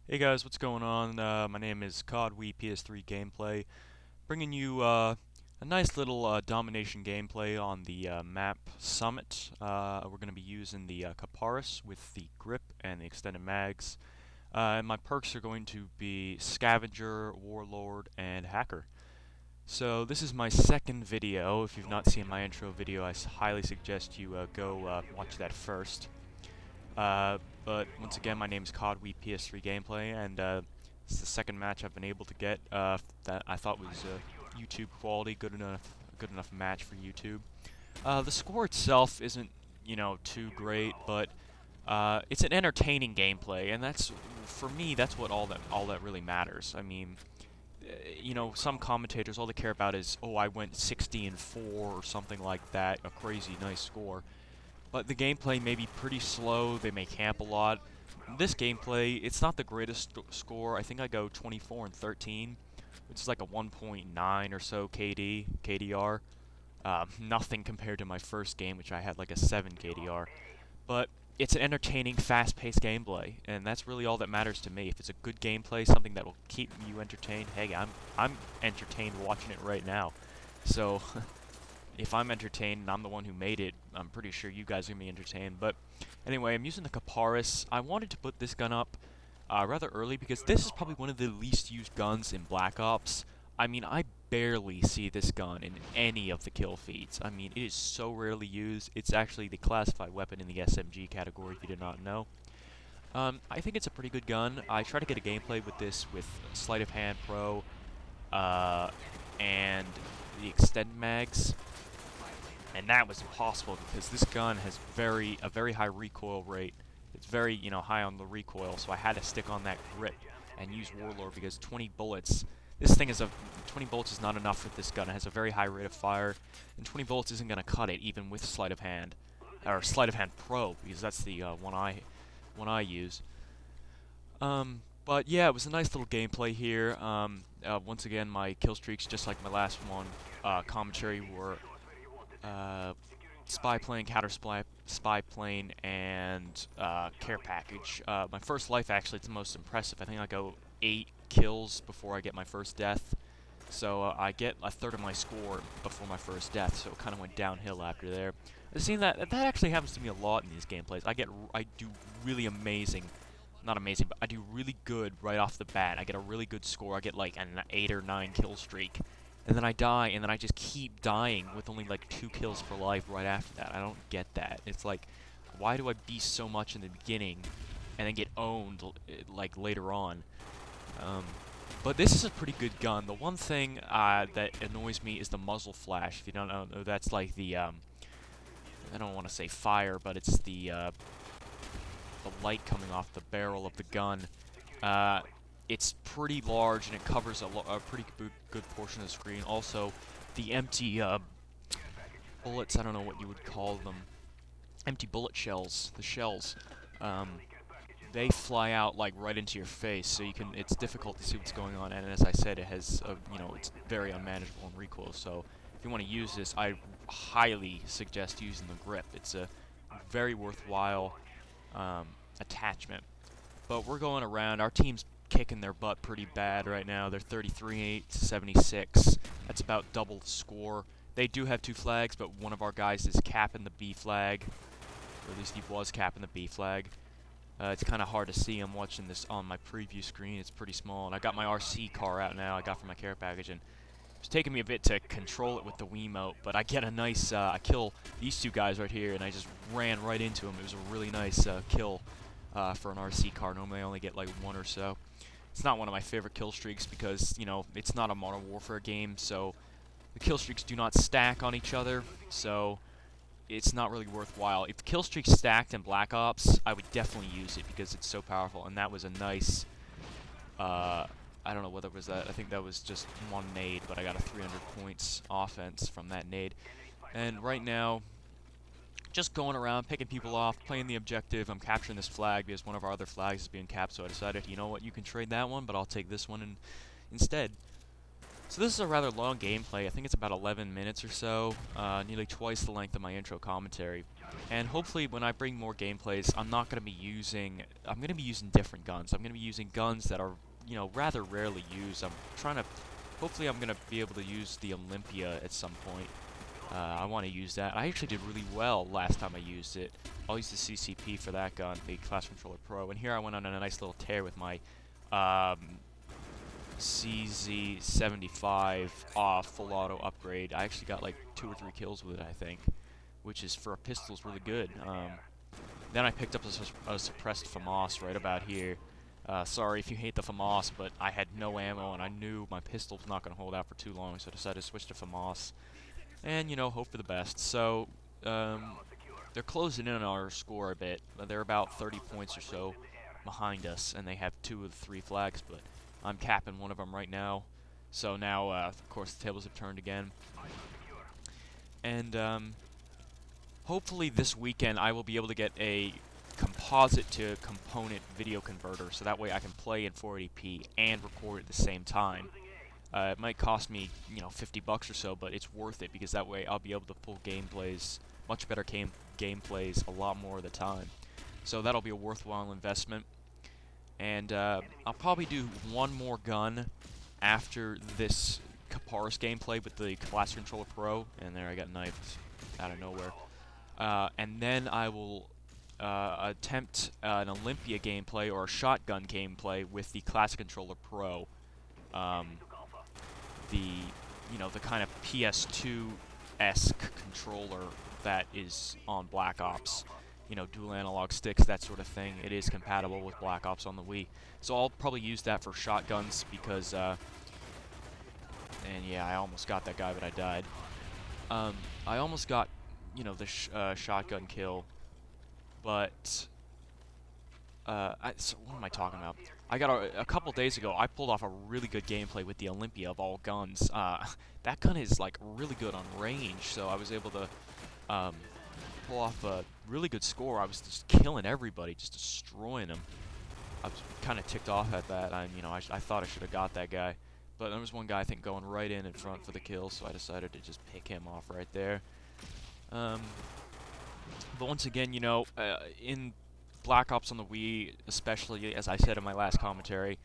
Hey guys, what's going on? My name is COD PS3 Gameplay, bringing you a nice little Domination gameplay on the map Summit. We're going to be using the Kiparis with the grip and the extended mags. And my perks are going to be Scavenger, Warlord, and Hacker. So this is my second video. If you've not seen my intro video, I highly suggest you go watch that first. But once again, my name is COD PS3 Gameplay, and it's the second match I've been able to get that I thought was YouTube quality, good enough match for YouTube. The score itself isn't, too great, but it's an entertaining gameplay, and that's for me. That's what all that really matters. I mean, some commentators, all they care about is, oh, I went 60-4 or something like that, a crazy nice score. But the gameplay may be pretty slow, they may camp a lot. This gameplay, it's not the greatest score. I think I go 24-13, which is like a 1.9 or so KDR. Nothing compared to my first game, which I had like a 7 KDR. But it's an entertaining, fast-paced gameplay, and that's really all that matters to me. If it's a good gameplay, something that will keep you entertained, hey, I'm entertained watching it right now. So if I'm entertained and I'm the one who made it, I'm pretty sure you guys are going to be entertained. But anyway, I'm using the Kiparis. I wanted to put this gun up rather early because this is probably one of the least used guns in Black Ops. I mean, I barely see this gun in any of the kill feeds. I mean, it is so rarely used. It's actually the classified weapon in the SMG category, if you did not know. I think it's a pretty good gun. I try to get a gameplay with this with Sleight of Hand Pro and the extended mags. And that was impossible because this gun has a very high recoil rate. It's very, high on the recoil, so I had to stick on that grip and use Warlord because 20 bullets. This thing 20 bullets is not enough for this gun. It has a very high rate of fire, and 20 bullets isn't going to cut it even with Sleight of Hand, or Sleight of Hand Pro, because that's the one I use. But yeah, it was a nice little gameplay here. Once again, my kill streaks, just like my last one, commentary were spy plane, counter spy plane, and care package. My first life, actually, it's the most impressive. I think I go 8 kills before I get my first death. So I get a third of my score before my first death, so it kind of went downhill after there. I've seen that actually happens to me a lot in these gameplays. I do really amazing, not amazing, but I do really good right off the bat. I get a really good score. I get like an 8 or 9 kill streak. And then I die, and then I just keep dying with only like 2 kills per life right after that. I don't get that. It's like, why do I beast so much in the beginning and then get owned like later on? But this is a pretty good gun. The one thing that annoys me is the muzzle flash. If you don't know, that's like the I don't want to say fire, but it's the light coming off the barrel of the gun. It's pretty large and it covers a pretty good portion of the screen. Also, the empty bullets, I don't know what you would call them, empty bullet shells, the shells, they fly out like right into your face, so it's difficult to see what's going on. And as I said, it has it's very unmanageable in recoil. So if you want to use this, I highly suggest using the grip. It's a very worthwhile attachment. But we're going around. Our team's kicking their butt pretty bad right now. They're 33-8-76. That's about double the score. They do have 2 flags, but one of our guys is capping the B flag. Or at least he was capping the B flag. It's kind of hard to see. I'm watching this on my preview screen. It's pretty small. And I got my RC car out now. I got from my care package. And it's taking me a bit to control it with the Wiimote. But I get a nice... I kill these 2 guys right here. And I just ran right into them. It was a really nice kill. For an RC car. Normally I only get like 1 or so. It's not one of my favorite kill streaks because, it's not a Modern Warfare game, so the kill streaks do not stack on each other, so it's not really worthwhile. If the kill streak stacked in Black Ops, I would definitely use it because it's so powerful, and that was a nice, I don't know whether it was that, I think that was just 1 nade, but I got a 300 points offense from that nade. And right now, just going around, picking people off, playing the objective. I'm capturing this flag because one of our other flags is being capped, so I decided, you know what, you can trade that one, but I'll take this one instead. So this is a rather long gameplay. I think it's about 11 minutes or so, nearly twice the length of my intro commentary. And hopefully when I bring more gameplays, I'm going to be using different guns. I'm going to be using guns that are, you know, rather rarely used. Hopefully I'm going to be able to use the Olympia at some point. I want to use that. I actually did really well last time I used it. I'll use the CCP for that gun, the Class Controller Pro. And here I went on a nice little tear with my CZ75 full auto upgrade. I actually got like 2 or 3 kills with it, I think, which is for a pistol is really good. Then I picked up a suppressed FAMAS right about here. Sorry if you hate the FAMAS, but I had no ammo and I knew my pistol was not going to hold out for too long, so I decided to switch to FAMAS. And, you know, hope for the best. So, they're closing in on our score a bit. They're about 30 points or so behind us, and they have 2 of the 3 flags, but I'm capping one of them right now. So now, of course, the tables have turned again. And, hopefully this weekend I will be able to get a composite to component video converter, so that way I can play in 480p and record at the same time. It might cost me, you know, $50 or so, but it's worth it because that way I'll be able to pull gameplays, much better gameplays a lot more of the time. So that'll be a worthwhile investment. And I'll probably do one more gun after this Kiparis gameplay with the Class Controller Pro. And there I got knifed out of nowhere. And then I will attempt an Olympia gameplay or a shotgun gameplay with the Class Controller Pro. The kind of PS2-esque controller that is on Black Ops. You know, dual analog sticks, that sort of thing. It is compatible with Black Ops on the Wii. So I'll probably use that for shotguns because, and yeah, I almost got that guy, but I died. I almost got, you know, the shotgun kill, but, so what am I talking about? I got a couple days ago, I pulled off a really good gameplay with the Olympia of all guns. That gun is, like, really good on range, so I was able to, pull off a really good score. I was just killing everybody, just destroying them. I was kind of ticked off at that. I thought I should have got that guy. But there was one guy, I think, going right in front for the kill, so I decided to just pick him off right there. But once again, you know, in Black Ops on the Wii, especially, as I said in my last commentary,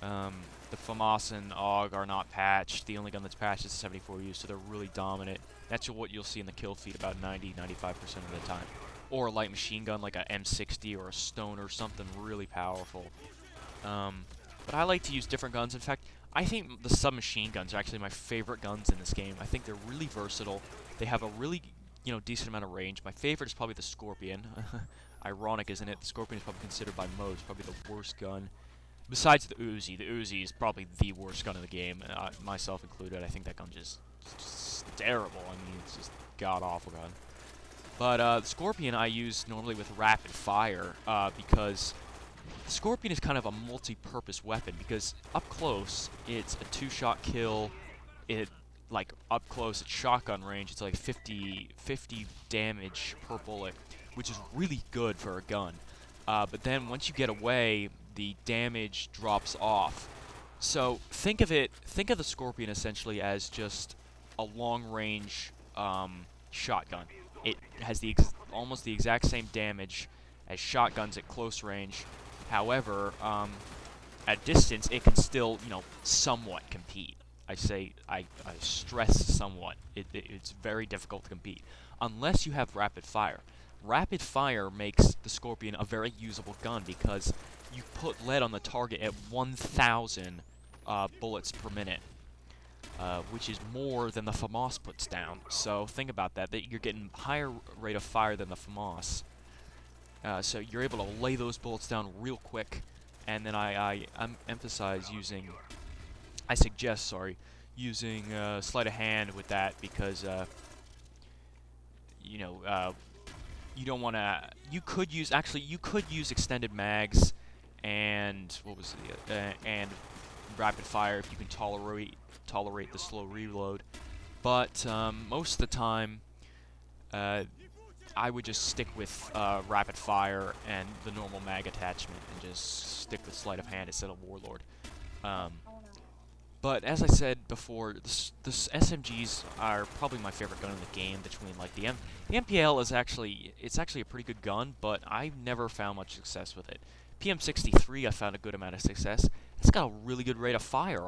the FAMAS and AUG are not patched. The only gun that's patched is 74U, so they're really dominant. That's what you'll see in the kill feed about 90-95% of the time. Or a light machine gun like a M60 or a Stone or something really powerful. But I like to use different guns. In fact, I think the submachine guns are actually my favorite guns in this game. I think they're really versatile. They have a really, you know, decent amount of range. My favorite is probably the Scorpion. Ironic, isn't it? The Scorpion is probably considered by most probably the worst gun. Besides the Uzi. The Uzi is probably the worst gun in the game, myself included. I think that gun just terrible. I mean, it's just god-awful gun. But the Scorpion I use normally with rapid fire because the Scorpion is kind of a multi-purpose weapon because up close it's a 2-shot kill. Up close at shotgun range, it's like 50 damage per bullet, which is really good for a gun. But then once you get away, the damage drops off. So think of the Scorpion essentially as just a long-range shotgun. It has almost the exact same damage as shotguns at close range. However, at distance, it can still, you know, somewhat compete. I stress somewhat. It's very difficult to compete unless you have rapid fire. Rapid fire makes the Scorpion a very usable gun because you put lead on the target at 1,000 bullets per minute, which is more than the FAMAS puts down. So think about that you're getting higher rate of fire than the FAMAS. So you're able to lay those bullets down real quick, and then I suggest using sleight of hand with that because you don't want to. You could use extended mags and and rapid fire if you can tolerate the slow reload. But most of the time, I would just stick with rapid fire and the normal mag attachment and just stick with sleight of hand instead of Warlord. But as I said before, the SMGs are probably my favorite gun in the game. Between like the MPL is actually a pretty good gun, but I've never found much success with it. PM63 I found a good amount of success. It's got a really good rate of fire.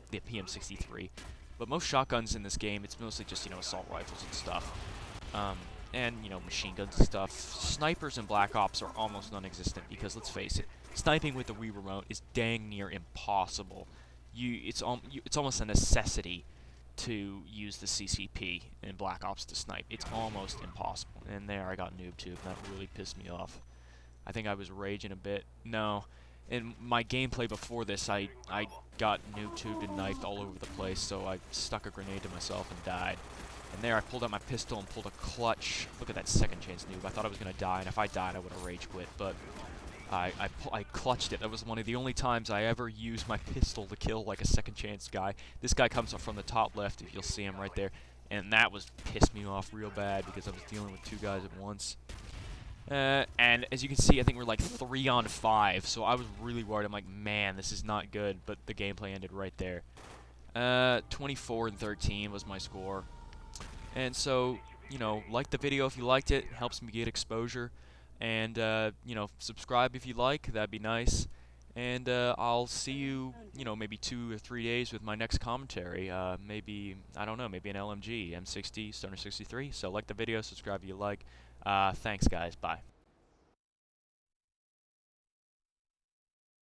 The PM63, but most shotguns in this game, it's mostly just assault rifles and stuff. Um, and machine guns and stuff. Snipers in Black Ops are almost non-existent because let's face it, sniping with the Wii Remote is dang near impossible. It's almost a necessity to use the CCP in Black Ops to snipe. It's almost impossible. And there I got noob tube, and that really pissed me off. I think I was raging a bit. No. In my gameplay before this, I got noob tubed and knifed all over the place, so I stuck a grenade to myself and died. And there I pulled out my pistol and pulled a clutch. Look at that second chance noob. I thought I was going to die, and if I died, I would have rage quit, but I clutched it. That was one of the only times I ever used my pistol to kill like a second chance guy. This guy comes up from the top left, if you'll see him right there, and that was pissed me off real bad because I was dealing with two guys at once. And as you can see, I think we're like 3 on 5, so I was really worried. I'm like, man, this is not good, but the gameplay ended right there. 24 and 13 was my score. And so, like the video if you liked it. It helps me get exposure. And, subscribe if you like. That'd be nice. And I'll see you, maybe 2 or 3 days with my next commentary. Maybe, I don't know, maybe an LMG, M60, Stoner 63. So like the video, subscribe if you like. Thanks, guys. Bye.